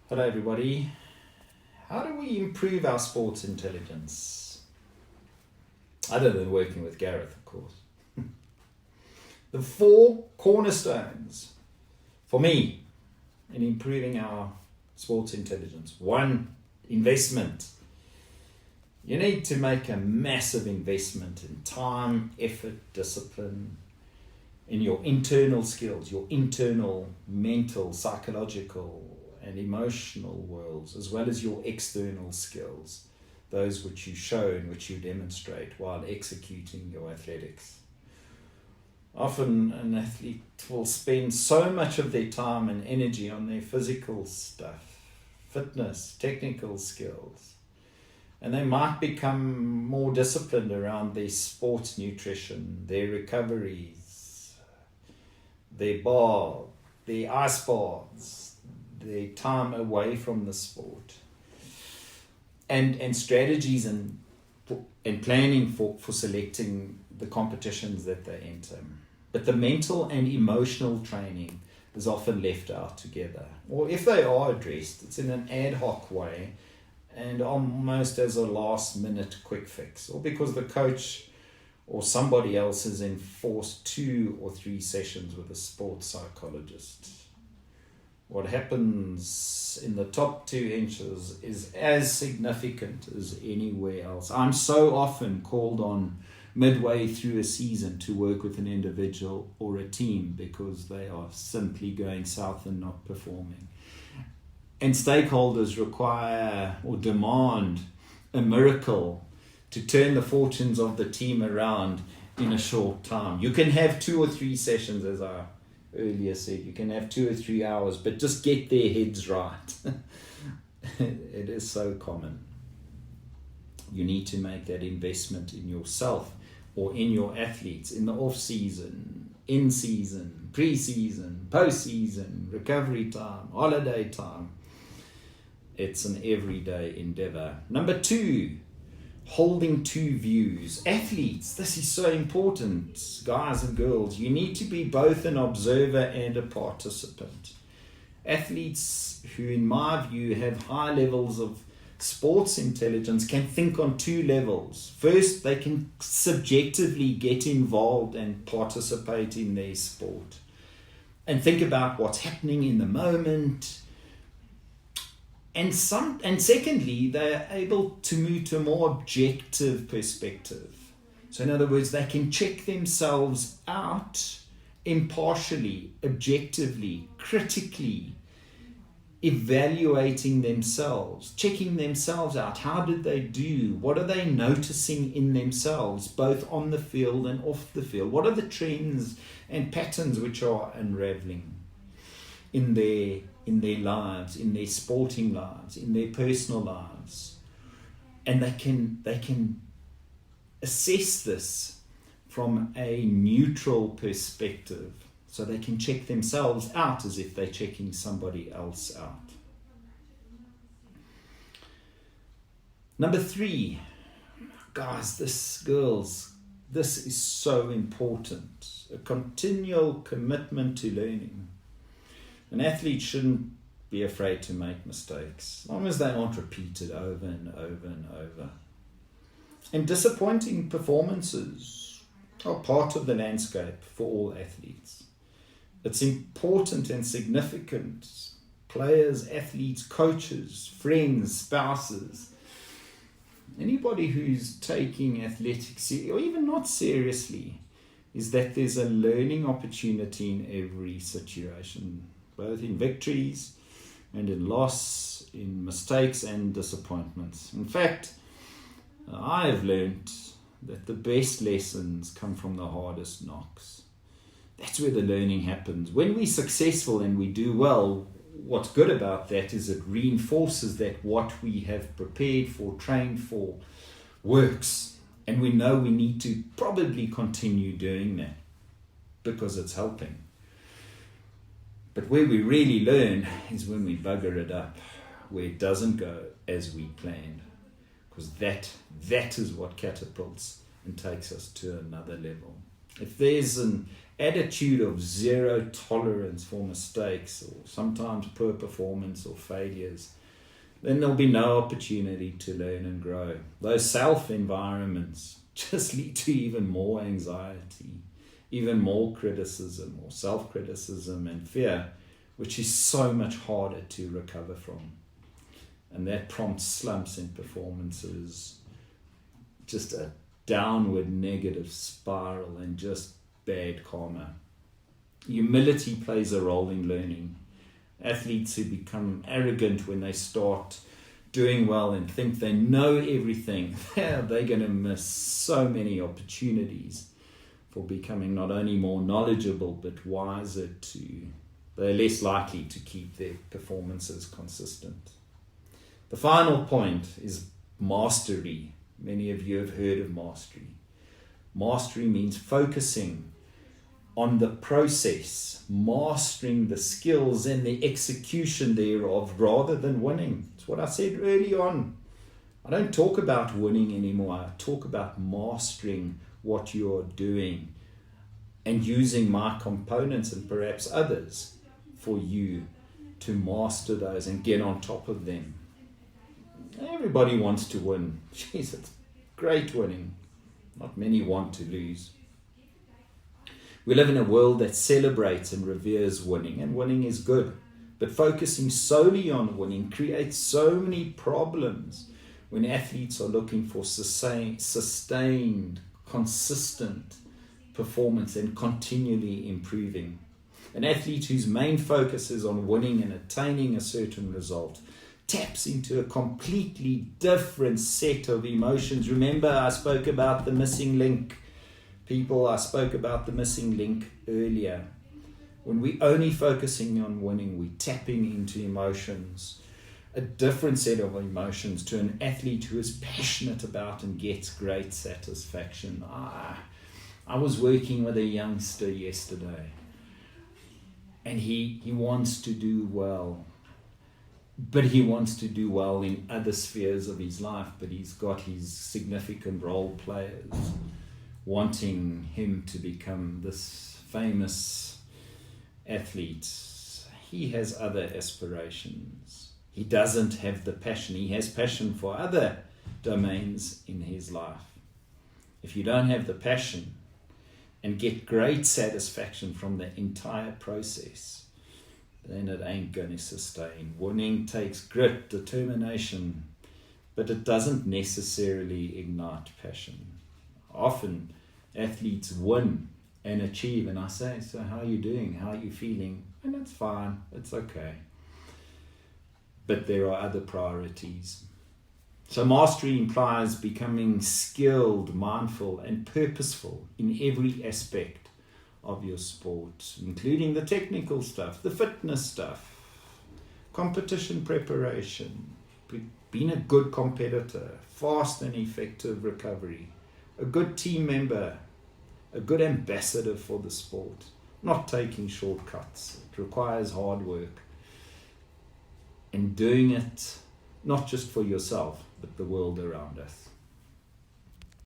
Hello everybody. How do we improve our sports intelligence? Other than working with Gareth, of course. The 4 cornerstones for me in improving our sports intelligence. 1, investment. You need to make a massive investment in time, effort, discipline, in your internal skills, your internal, mental, psychological, and emotional worlds, as well as your external skills, those which you show and which you demonstrate while executing your athletics. Often an athlete will spend so much of their time and energy on their physical stuff, fitness, technical skills, and they might become more disciplined around their sports nutrition, their recoveries, their bar, their ice baths, their time away from the sport, and strategies and planning for selecting the competitions that they enter. But the mental and emotional training is often left out together, or if they are addressed, it's in an ad hoc way and almost as a last minute quick fix, or because the coach or somebody else has enforced 2 or 3 sessions with a sports psychologist. What happens in the top 2 inches is as significant as anywhere else. I'm so often called on midway through a season to work with an individual or a team because they are simply going south and not performing. And stakeholders require or demand a miracle to turn the fortunes of the team around in a short time. You can have 2 or 3 sessions, as I earlier said, you can have 2 or 3 hours, but just get their heads right. It is so common. You need to make that investment in yourself or in your athletes in the off season, in season, pre-season, post-season, recovery time, holiday time. It's an everyday endeavor. Number 2, holding 2 views. Athletes, this is so important, guys and girls. You need to be both an observer and a participant. Athletes who, in my view, have high levels of sports intelligence can think on 2 levels. First, they can subjectively get involved and participate in their sport and think about what's happening in the moment. And secondly, they're able to move to a more objective perspective. So in other words, they can check themselves out impartially, objectively, critically, evaluating themselves, checking themselves out. How did they do? What are they noticing in themselves, both on the field and off the field? What are the trends and patterns which are unraveling in their lives, in their sporting lives, in their personal lives? And they can assess this from a neutral perspective, so they can check themselves out as if they're checking somebody else out. Number 3, guys, this is so important. A continual commitment to learning. An athlete shouldn't be afraid to make mistakes, as long as they aren't repeated over and over and over. And disappointing performances are part of the landscape for all athletes. It's important and significant. Players, athletes, coaches, friends, spouses, anybody who's taking athletics, or even not seriously, is that there's a learning opportunity in every situation, both in victories and in loss, in mistakes and disappointments. In fact, I have learned that the best lessons come from the hardest knocks. That's where the learning happens. When we're successful and we do well, what's good about that is it reinforces that what we have prepared for, trained for, works. And we know we need to probably continue doing that because it's helping. But where we really learn is when we bugger it up, where it doesn't go as we planned. Because that is what catapults and takes us to another level. If there's an attitude of zero tolerance for mistakes or sometimes poor performance or failures, then there'll be no opportunity to learn and grow. Those self-environments just lead to even more anxiety, even more criticism or self-criticism and fear, which is so much harder to recover from. And that prompts slumps in performances, just a downward negative spiral and just bad karma. Humility plays a role in learning. Athletes who become arrogant when they start doing well and think they know everything, they're going to miss so many opportunities for becoming not only more knowledgeable but wiser too. They're less likely to keep their performances consistent. The final point is mastery. Many of you have heard of mastery. Mastery means focusing on the process, mastering the skills and the execution thereof rather than winning. It's what I said early on. I don't talk about winning anymore. I talk about mastering what you're doing and using my components and perhaps others for you to master those and get on top of them. Everybody wants to win. Jeez, it's great winning. Not many want to lose. We live in a world that celebrates and reveres winning, and winning is good. But focusing solely on winning creates so many problems when athletes are looking for sustained, consistent performance and continually improving. An athlete whose main focus is on winning and attaining a certain result taps into a completely different set of emotions. Remember, I spoke about the missing link. I spoke about the missing link earlier. When we're only focusing on winning, we're tapping into emotions, a different set of emotions to an athlete who is passionate about and gets great satisfaction. I was working with a youngster yesterday, and he wants to do well. But he wants to do well in other spheres of his life, but he's got his significant role players wanting him to become this famous athlete. He has other aspirations. He doesn't have the passion. He has passion for other domains in his life. If you don't have the passion and get great satisfaction from the entire process, then it ain't going to sustain. Winning takes grit, determination, but it doesn't necessarily ignite passion. Often athletes win and achieve, and I say, so how are you doing? How are you feeling? And it's fine, it's okay. But there are other priorities. So mastery implies becoming skilled, mindful, and purposeful in every aspect of your sport, including the technical stuff, the fitness stuff, competition preparation, being a good competitor, fast and effective recovery, a good team member, a good ambassador for the sport, not taking shortcuts. It requires hard work and doing it not just for yourself, but the world around us.